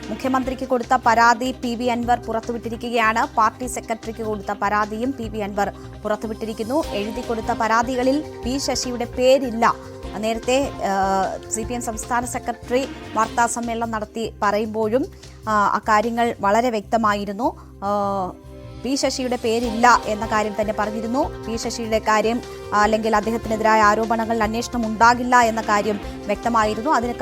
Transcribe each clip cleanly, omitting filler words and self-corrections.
മുഖ്യമന്ത്രിക്ക് കൊടുത്ത പരാതി PV അൻവർ പുറത്തുവിട്ടിരിക്കുകയാണ്. പാർട്ടി സെക്രട്ടറിക്ക് കൊടുത്ത പരാതിയും PV അൻവർ പുറത്തുവിട്ടിരിക്കുന്നു. എഴുതി കൊടുത്ത പരാതികളിൽ P ശശിയുടെ പേരില്ല. നേരത്തെ CPM സംസ്ഥാന സെക്രട്ടറി വാർത്താ സമ്മേളനം നടത്തി പറയുമ്പോഴും അക്കാര്യങ്ങൾ വളരെ വ്യക്തമായിരുന്നു. P ശശിയുടെ പേരില്ല എന്ന കാര്യം തന്നെ പറഞ്ഞിരുന്നു. P ശശിയുടെ കാര്യം അല്ലെങ്കിൽ അദ്ദേഹത്തിനെതിരായ ആരോപണങ്ങളിൽ അന്വേഷണം ഉണ്ടാകില്ല എന്ന കാര്യം വ്യക്തമായിരുന്നു. അതിന്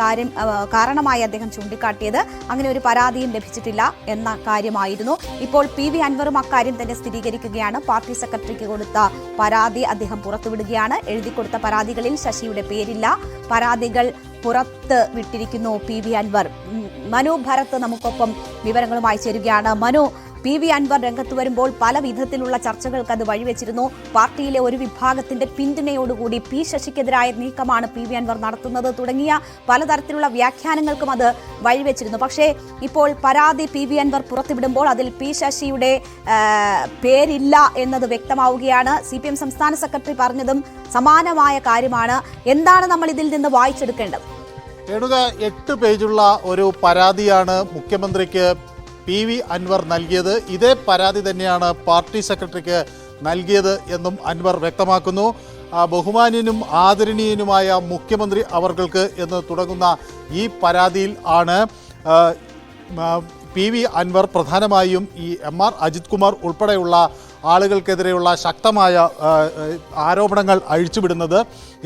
കാരണമായി അദ്ദേഹം ചൂണ്ടിക്കാട്ടിയത് അങ്ങനെ ഒരു പരാതിയും ലഭിച്ചിട്ടില്ല എന്ന കാര്യമായിരുന്നു. ഇപ്പോൾ PV അൻവറും അക്കാര്യം തന്നെ സ്ഥിരീകരിക്കുകയാണ്. പാർട്ടി സെക്രട്ടറിക്ക് കൊടുത്ത പരാതി അദ്ദേഹം പുറത്തുവിടുകയാണ്. എഴുതി കൊടുത്ത പരാതികളിൽ ശശിയുടെ പേരില്ല. പരാതികൾ പുറത്ത് വിട്ടിരിക്കുന്നു PV അൻവർ. മനു ഭരത് നമുക്കൊപ്പം വിവരങ്ങളുമായി ചേരുകയാണ്. മനു, PV അൻവർ രംഗത്ത് വരുമ്പോൾ പല വിധത്തിലുള്ള ചർച്ചകൾക്ക് അത് വഴിവെച്ചിരുന്നു. പാർട്ടിയിലെ ഒരു വിഭാഗത്തിന്റെ പിന്തുണയോടുകൂടി P ശശിക്കെതിരായ നീക്കമാണ് PV അൻവർ നടത്തുന്നത് തുടങ്ങിയ പലതരത്തിലുള്ള വ്യാഖ്യാനങ്ങൾക്കും അത് വഴിവെച്ചിരുന്നു. പക്ഷേ ഇപ്പോൾ പരാതി PV അൻവർ പുറത്തുവിടുമ്പോൾ അതിൽ P ശശിയുടെ പേരില്ല എന്നത് വ്യക്തമാവുകയാണ്. CPM സംസ്ഥാന സെക്രട്ടറി പറഞ്ഞതും സമാനമായ കാര്യമാണ്. എന്താണ് നമ്മൾ ഇതിൽ നിന്ന് വായിച്ചെടുക്കേണ്ടത്? 8 പേജുള്ള ഒരു പരാതിയാണ് മുഖ്യമന്ത്രിക്ക് PV അൻവർ നൽകിയത്. ഇതേ പരാതി തന്നെയാണ് പാർട്ടി സെക്രട്ടറിക്ക് നൽകിയത് എന്നും അൻവർ വ്യക്തമാക്കുന്നു. ബഹുമാന്യനും ആദരണീയനുമായ മുഖ്യമന്ത്രി അവർക്ക് എന്ന് തുടങ്ങുന്ന ഈ പരാതിയിൽ ആണ് PV അൻവർ പ്രധാനമായും ഈ MR അജിത് കുമാർ ഉൾപ്പെടെയുള്ള ആളുകൾക്കെതിരെയുള്ള ശക്തമായ ആരോപണങ്ങൾ അഴിച്ചുവിടുന്നത്.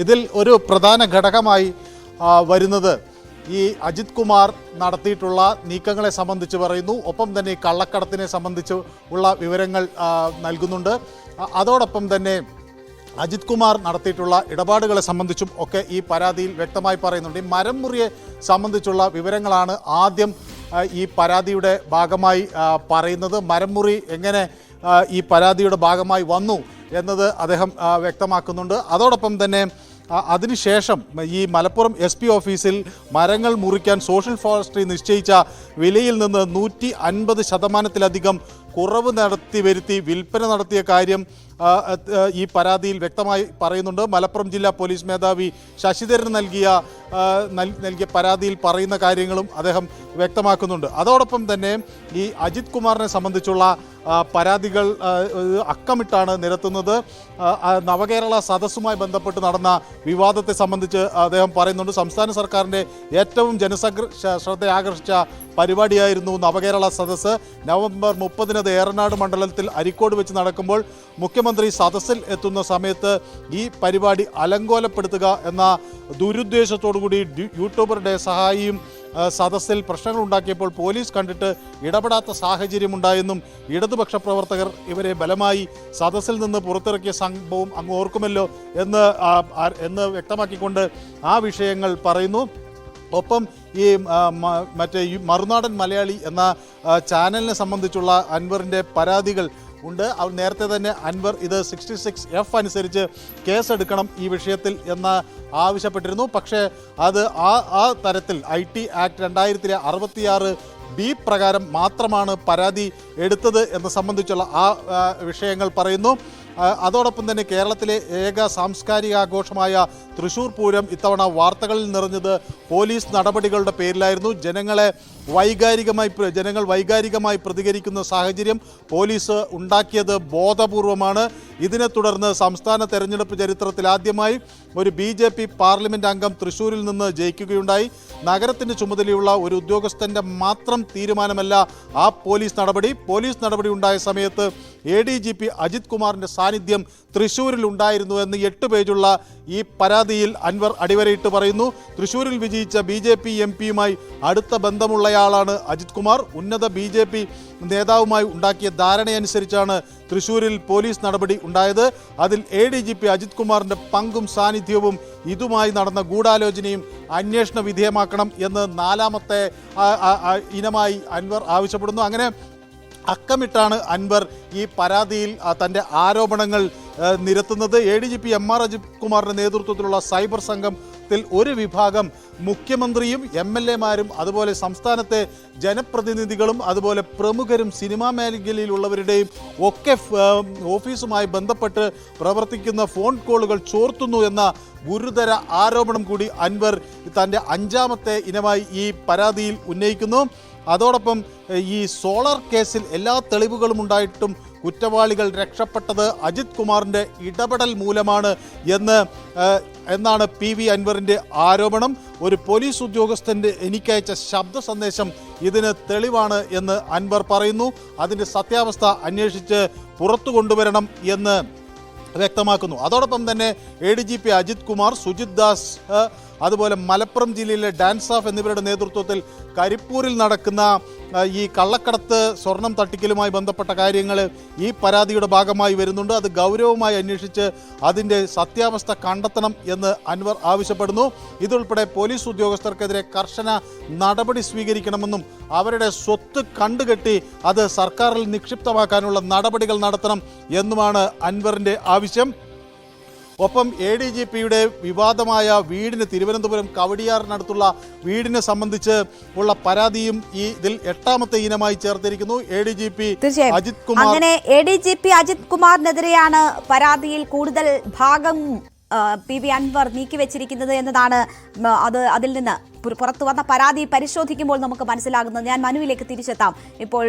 ഇതിൽ ഒരു പ്രധാന ഘടകമായി വരുന്നത് ഈ അജിത് കുമാർ നടത്തിയിട്ടുള്ള നീക്കങ്ങളെ സംബന്ധിച്ച് പറയുന്നു. ഒപ്പം തന്നെ കള്ളക്കടത്തിനെ സംബന്ധിച്ച് ഉള്ള വിവരങ്ങൾ നൽകുന്നുണ്ട്. അതോടൊപ്പം തന്നെ അജിത് കുമാർ നടത്തിയിട്ടുള്ള ഇടപാടുകളെ സംബന്ധിച്ചും ഒക്കെ ഈ പരാതിയിൽ വ്യക്തമായി പറയുന്നുണ്ട്. ഈ മരം മുറിയെ സംബന്ധിച്ചുള്ള വിവരങ്ങളാണ് ആദ്യം ഈ പരാതിയുടെ ഭാഗമായി പറയുന്നത്. മരം മുറി എങ്ങനെ ഈ പരാതിയുടെ ഭാഗമായി വന്നു എന്നത് അദ്ദേഹം വ്യക്തമാക്കുന്നുണ്ട്. അതോടൊപ്പം തന്നെ അതിനുശേഷം ഈ മലപ്പുറം SP ഓഫീസിൽ മരങ്ങൾ മുറിക്കാൻ സോഷ്യൽ ഫോറസ്ട്രി നിശ്ചയിച്ച വിലയിൽ നിന്ന് 150% കുറവ് വരുത്തി വിൽപ്പന നടത്തിയ കാര്യം ഈ പരാതിയിൽ വ്യക്തമായി പറയുന്നുണ്ട്. മലപ്പുറം ജില്ലാ പോലീസ് മേധാവി ശശിധരൻ നൽകിയ പരാതിയിൽ പറയുന്ന കാര്യങ്ങളും അദ്ദേഹം വ്യക്തമാക്കുന്നുണ്ട്. അതോടൊപ്പം തന്നെ ഈ അജിത് കുമാറിനെ സംബന്ധിച്ചുള്ള പരാതികൾ അക്കമിട്ടാണ് നിരത്തുന്നത്. നവകേരള സദസ്സുമായി ബന്ധപ്പെട്ട് നടന്ന വിവാദത്തെ സംബന്ധിച്ച് അദ്ദേഹം പറയുന്നുണ്ട്. സംസ്ഥാന സർക്കാരിൻ്റെ ഏറ്റവും ശ്രദ്ധ ആകർഷിച്ച പരിപാടിയായിരുന്നു നവകേരള സദസ്സ്. നവംബർ 30 ഏറനാട് മണ്ഡലത്തിൽ അരിക്കോട് വെച്ച് നടക്കുമ്പോൾ മുഖ്യമന്ത്രി സദസ്സിൽ എത്തുന്ന സമയത്ത് ഈ പരിപാടി അലങ്കോലപ്പെടുത്തുക എന്ന ദുരുദ്ദേശത്തോടുകൂടി യൂട്യൂബറുടെ സഹായിയും സദസ്സിൽ പ്രശ്നങ്ങൾ ഉണ്ടാക്കിയപ്പോൾ പോലീസ് കണ്ടിട്ട് ഇടപെടാത്ത സാഹചര്യമുണ്ടായെന്നും ഇടതുപക്ഷ പ്രവർത്തകർ ഇവരെ ബലമായി സദസ്സിൽ നിന്ന് പുറത്തിറക്കിയ സംഭവം അങ്ങ് ഓർക്കുമല്ലോ എന്ന് വ്യക്തമാക്കിക്കൊണ്ട് ആ വിഷയങ്ങൾ പറയുന്നു. ഒപ്പം ഈ മറ്റേ മറുനാടൻ മലയാളി എന്ന ചാനലിനെ സംബന്ധിച്ചുള്ള അൻവറിൻ്റെ പരാതികൾ ഉണ്ട്. നേരത്തെ തന്നെ അൻവർ ഇത് 66F അനുസരിച്ച് കേസെടുക്കണം ഈ വിഷയത്തിൽ എന്ന് ആവശ്യപ്പെട്ടിരുന്നു. പക്ഷേ അത് ആ തരത്തിൽ IT ആക്ട് 2066B പ്രകാരം മാത്രമാണ് പരാതി എടുത്തത് എന്ന് സംബന്ധിച്ചുള്ള ആ വിഷയങ്ങൾ പറയുന്നു. അതോടൊപ്പം തന്നെ കേരളത്തിലെ ഏക സാംസ്കാരിക ആഘോഷമായ തൃശ്ശൂർ പൂരം ഇത്തവണ വാർത്തകളിൽ നിറഞ്ഞത് പോലീസ് നടപടികളുടെ പേരിലായിരുന്നു. ജനങ്ങൾ വൈകാരികമായി പ്രതികരിക്കുന്ന സാഹചര്യം പോലീസ് ഉണ്ടാക്കിയത് ബോധപൂർവമാണ്. ഇതിനെ തുടർന്ന് സംസ്ഥാന തെരഞ്ഞെടുപ്പ് ചരിത്രത്തിൽ ആദ്യമായി ഒരു BJP പാർലമെൻറ്റ് അംഗം തൃശ്ശൂരിൽ നിന്ന് ജയിക്കുകയുണ്ടായി. നഗരത്തിൻ്റെ ചുമതലയുള്ള ഒരു ഉദ്യോഗസ്ഥൻ്റെ മാത്രം തീരുമാനമല്ല ആ പോലീസ് നടപടി ഉണ്ടായ സമയത്ത് ADGP അജിത് കുമാറിൻ്റെ സാന്നിധ്യം തൃശ്ശൂരിൽ ഉണ്ടായിരുന്നു എന്ന് 8 പേജുള്ള ഈ പരാതിയിൽ അൻവർ അടിവരയിട്ട് പറയുന്നു. തൃശ്ശൂരിൽ വിജയിച്ച BJP MP-യുമായി അടുത്ത ബന്ധമുള്ളയാളാണ് അജിത് കുമാർ. ഉന്നത BJP നേതാവുമായി ഉണ്ടാക്കിയ ധാരണയനുസരിച്ചാണ് തൃശ്ശൂരിൽ പോലീസ് നടപടി ഉണ്ടായത്. അതിൽ ADGP അജിത് കുമാറിൻ്റെ പങ്കും സാന്നിധ്യവും ഇതുമായി നടന്ന ഗൂഢാലോചനയും അന്വേഷണ വിധേയമാക്കണം എന്ന് 4ാമത്തെ ഇനമായി അൻവർ ആവശ്യപ്പെടുന്നു. അങ്ങനെ അക്കമിട്ടാണ് അൻവർ ഈ പരാതിയിൽ തൻ്റെ ആരോപണങ്ങൾ നിരത്തുന്നത്. ADGP MR അജിത് കുമാറിൻ്റെ നേതൃത്വത്തിലുള്ള സൈബർ സംഘത്തിൽ ഒരു വിഭാഗം മുഖ്യമന്ത്രിയും MLA-മാരും അതുപോലെ സംസ്ഥാനത്തെ ജനപ്രതിനിധികളും അതുപോലെ പ്രമുഖരും സിനിമാ മേഖലയിലുള്ളവരുടെയും ഒക്കെ ഓഫീസുമായി ബന്ധപ്പെട്ട് പ്രവർത്തിക്കുന്ന ഫോൺ കോളുകൾ ചോർത്തുന്നു എന്ന ഗുരുതര ആരോപണം കൂടി അൻവർ തൻ്റെ 5ാമത്തെ ഇനമായി ഈ പരാതിയിൽ ഉന്നയിക്കുന്നു. അതോടൊപ്പം ഈ സോളാർ കേസിൽ എല്ലാ തെളിവുകളും ഉണ്ടായിട്ടും കുറ്റവാളികൾ രക്ഷപ്പെട്ടത് അജിത് കുമാറിൻ്റെ ഇടപെടൽ മൂലമാണ് എന്നാണ് PV അൻവറിൻ്റെ ആരോപണം. ഒരു പോലീസ് ഉദ്യോഗസ്ഥൻ്റെ എനിക്കയച്ച ശബ്ദ സന്ദേശം ഇതിന് തെളിവാണ് എന്ന് അൻവർ പറയുന്നു. അതിൻ്റെ സത്യാവസ്ഥ അന്വേഷിച്ച് പുറത്തു കൊണ്ടുവരണം എന്ന് വ്യക്തമാക്കുന്നു. അതോടൊപ്പം തന്നെ ADGP അജിത് കുമാർ, സുജിത് ദാസ്, അതുപോലെ മലപ്പുറം ജില്ലയിലെ ഡാൻസ് ഓഫ് എന്നിവരുടെ നേതൃത്വത്തിൽ കരിപ്പൂരിൽ നടക്കുന്ന ഈ കള്ളക്കടത്ത് സ്വർണം തട്ടിക്കലുമായി ബന്ധപ്പെട്ട കാര്യങ്ങൾ ഈ പരാതിയുടെ ഭാഗമായി വരുന്നുണ്ട്. അത് ഗൗരവമായി അന്വേഷിച്ച് അതിൻ്റെ സത്യാവസ്ഥ കണ്ടെത്തണം എന്ന് അൻവർ ആവശ്യപ്പെടുന്നു. ഇതുൾപ്പെടെ പോലീസ് ഉദ്യോഗസ്ഥർക്കെതിരെ കർശന നടപടി സ്വീകരിക്കണമെന്നും അവരുടെ സ്വത്ത് കണ്ടുകെട്ടി അത് സർക്കാരിൽ നിക്ഷിപ്തമാക്കാനുള്ള നടപടികൾ നടത്തണം എന്നുമാണ് അൻവറിൻ്റെ ആവശ്യം. ഒപ്പം ADGPയുടെ വിവാദമായ വീടിന് തിരുവനന്തപുരം കവടിയാറിനടുത്തുള്ള വീടിനെ സംബന്ധിച്ച് ഉള്ള പരാതിയും ഇതിൽ 8ാമത്തെ ഇനമായി ചേർത്തിരിക്കുന്നു. ADGP അജിത് കുമാർ, അങ്ങനെ ADGP അജിത് കുമാറിനെതിരെയാണ് പരാതിയിൽ കൂടുതൽ ഭാഗം PV അൻവർ നീക്കിവെച്ചിരിക്കുന്നത് എന്നതാണ് അതിൽ നിന്ന് പുറത്തു വന്ന പരാതി പരിശോധിക്കുമ്പോൾ നമുക്ക് മനസ്സിലാകുന്നത്. ഞാൻ മനുവിലേക്ക് തിരിച്ചെത്താം. ഇപ്പോൾ